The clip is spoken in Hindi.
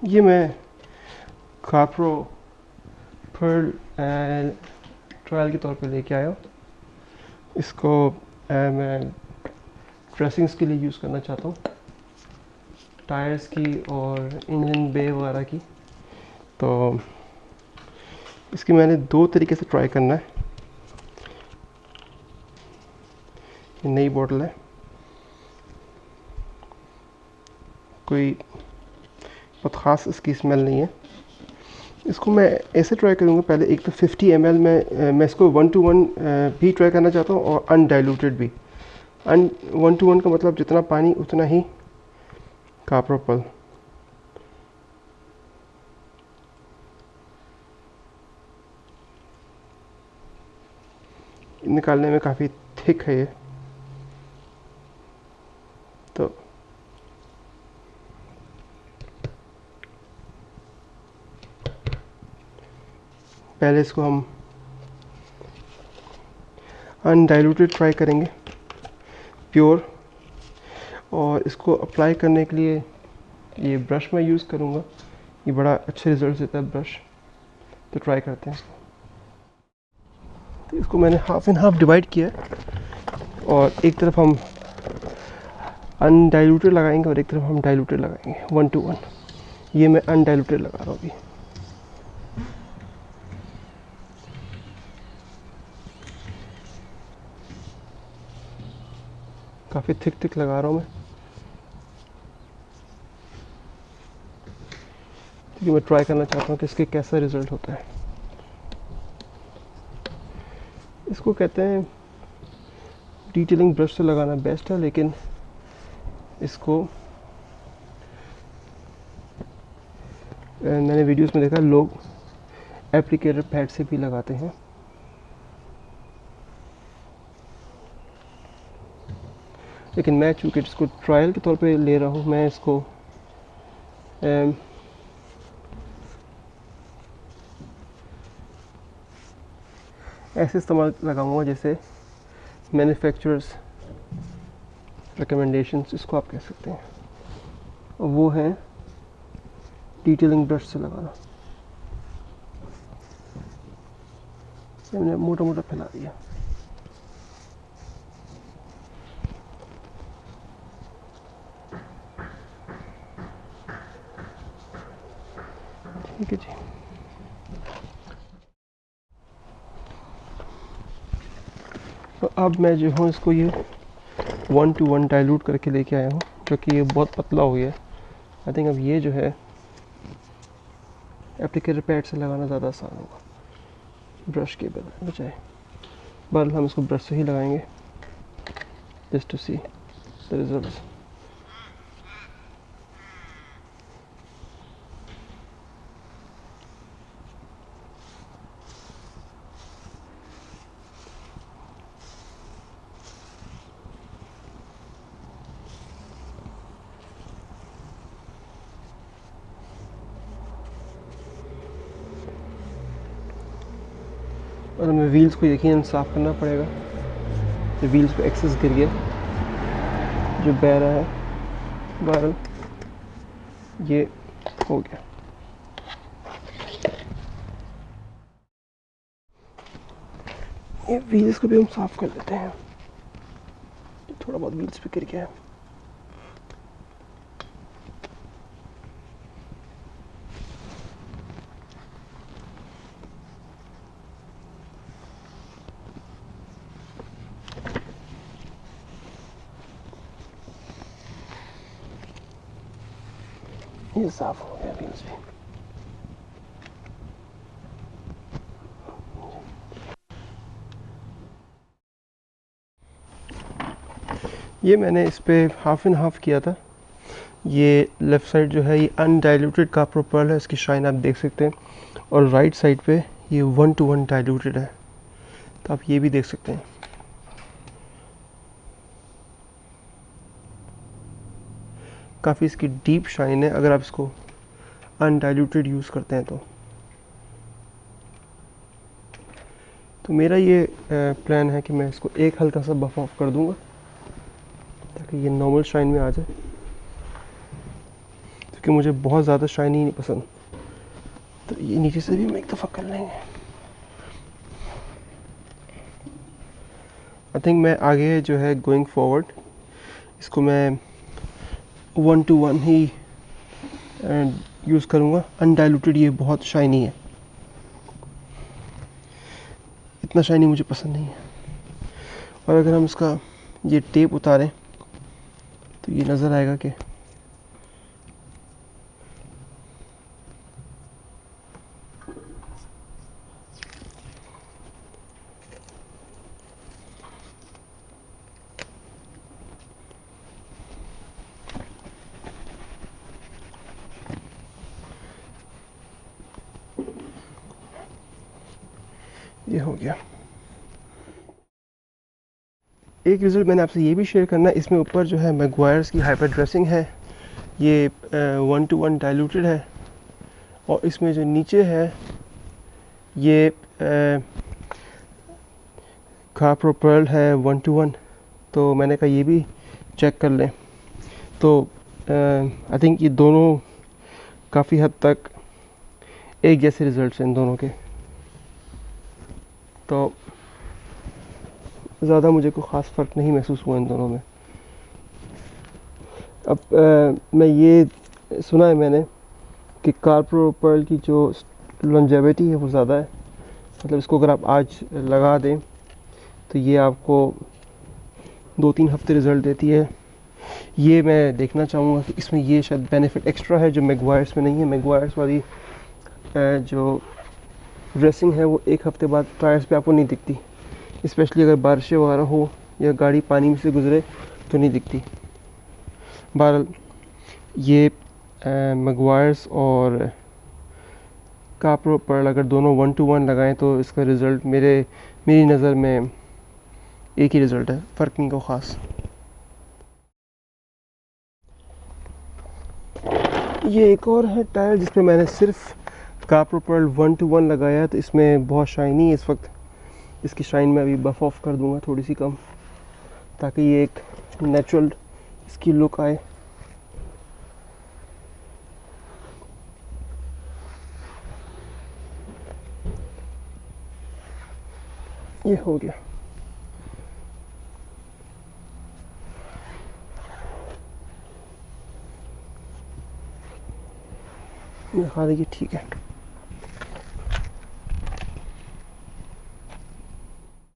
ये मैं काप्रो पर्ल ट्रायल के तौर पे लेके आया हूँ। इसको मैं ड्रेसिंग्स के लिए यूज़ करना चाहता हूँ, टायर्स की और इंजन बे वगैरह की। तो इसकी मैंने दो तरीके से ट्राई करना है। ये नई बॉटल है, कोई बहुत ख़ास इसकी स्मेल नहीं है। इसको मैं ऐसे ट्राई करूँगा, पहले एक तो 50 ml में मैं इसको 1:1 भी ट्राई करना चाहता हूँ और अनडाइल्यूटेड भी। 1:1 का मतलब जितना पानी उतना ही काप्रो पर्ल। निकालने में काफ़ी थिक है ये। तो पहले इसको हम अनडाइल्यूटेड ट्राई करेंगे, प्योर। और इसको अप्लाई करने के लिए ये ब्रश मैं यूज़ करूँगा, ये बड़ा अच्छे रिजल्ट देता है ब्रश। तो ट्राई करते हैं इसको। तो इसको मैंने हाफ एंड हाफ डिवाइड किया है, और एक तरफ हम अनडाइल्यूटेड लगाएंगे और एक तरफ हम डाइल्यूटेड लगाएंगे 1:1। ये मैं अनडाइल्यूटेड लगा रहा हूँ अभी। काफ़ी थिक थिक लगा रहा हूँ मैं, क्योंकि मैं ट्राई करना चाहता हूँ कि इसके कैसा रिज़ल्ट होता है। इसको कहते हैं डिटेलिंग ब्रश से लगाना बेस्ट है, लेकिन इसको मैंने वीडियोस में देखा लोग एप्लीकेटर पैड से भी लगाते हैं। लेकिन मैं चूँकि इसको ट्रायल के तौर पे ले रहा हूँ, मैं इसको ऐसे इस्तेमाल लगाऊंगा जैसे मैन्युफैक्चरर्स रिकमेंडेशंस, इसको आप कह सकते हैं। और वो है डिटेलिंग ब्रश से लगाना। मैंने मोटा मोटा फैला दिया। ठीक है जी। तो अब मैं जो हूँ इसको ये 1:1 डाइल्यूट करके लेके आया हूँ, जो कि ये बहुत पतला हो गया है। आई थिंक अब ये जो है एप्लीकेटर पैड से लगाना ज़्यादा आसान होगा ब्रश के बजाय। बहरहाल हम इसको ब्रश से ही लगाएंगे, just to see the results. और हमें व्हील्स को यकीनन साफ़ करना पड़ेगा। जो व्हील्स पे एक्सेस गिर गया, जो बह रहा है, बहरहाल ये हो गया। ये व्हील्स को भी हम साफ़ कर लेते हैं, थोड़ा बहुत व्हील्स पे गिर गया है। ये साफ़ हो गया व्हील्स भी। ये मैंने इस पर हाफ एंड हाफ किया था। ये लेफ़्ट साइड जो है ये अनडाइल्यूटेड काप्रो पर्ल है, इसकी शाइन आप देख सकते हैं। और राइट साइड पे ये 1:1 डाइल्यूटेड है, तो आप ये भी देख सकते हैं। काफ़ी इसकी डीप शाइन है अगर आप इसको अनडाइल्यूटेड यूज़ करते हैं तो मेरा ये प्लान है कि मैं इसको एक हल्का सा बफ ऑफ कर दूंगा ताकि ये नॉर्मल शाइन में आ जाए। क्योंकि मुझे बहुत ज़्यादा शाइनी नहीं पसंद। तो ये नीचे से भी हम एक दफ़ा कर लेंगे। आई थिंक मैं आगे जो है गोइंग फॉरवर्ड इसको मैं 1:1 ही यूज़ करूँगा। अनडाइल्यूटेड ये बहुत शाइनी है, इतना शाइनी मुझे पसंद नहीं है। और अगर हम इसका ये टेप उतारें तो ये नज़र आएगा कि ये हो गया। एक रिज़ल्ट मैंने आपसे ये भी शेयर करना है, इसमें ऊपर जो है मैगवायर्स की हाइपर ड्रेसिंग है, ये 1:1 डाइल्यूटेड है। और इसमें जो नीचे है ये काप्रो पर्ल है 1:1। तो मैंने कहा ये भी चेक कर लें। तो आई थिंक ये दोनों काफ़ी हद तक एक जैसे रिज़ल्ट्स हैं इन दोनों के। तो ज़्यादा मुझे कोई ख़ास फ़र्क नहीं महसूस हुआ इन दोनों में। अब मैं ये सुना है मैंने कि काप्रो पर्ल की जो लॉन्जेविटी है वो ज़्यादा है। मतलब इसको अगर आप आज लगा दें तो ये आपको 2-3 हफ्ते रिज़ल्ट देती है। ये मैं देखना चाहूँगा कि इसमें ये शायद बेनिफिट एक्स्ट्रा है जो मैगवायर्स में नहीं है। मैगवायर्स वाली जो ड्रेसिंग है वो 1 हफ्ते बाद टायर्स पे आपको नहीं दिखती, स्पेशली अगर बारिशें वगैरह हो या गाड़ी पानी में से गुजरे तो नहीं दिखती। बहरहाल ये मैगवायर्स और काप्रो पर्ल अगर दोनों 1:1 लगाएं तो इसका रिज़ल्ट मेरी नज़र में एक ही रिज़ल्ट है, फ़र्क नहीं को ख़ास। ये एक और है टायर जिसमें मैंने सिर्फ काप्रो पर्ल 1:1 लगाया है। तो इसमें बहुत शाइनी है इस वक्त। इसकी शाइन मैं अभी बफ ऑफ कर दूंगा थोड़ी सी कम, ताकि ये एक नेचुरल इसकी लुक आए। ये हो गया। मेरा ख्याल है ये ठीक है।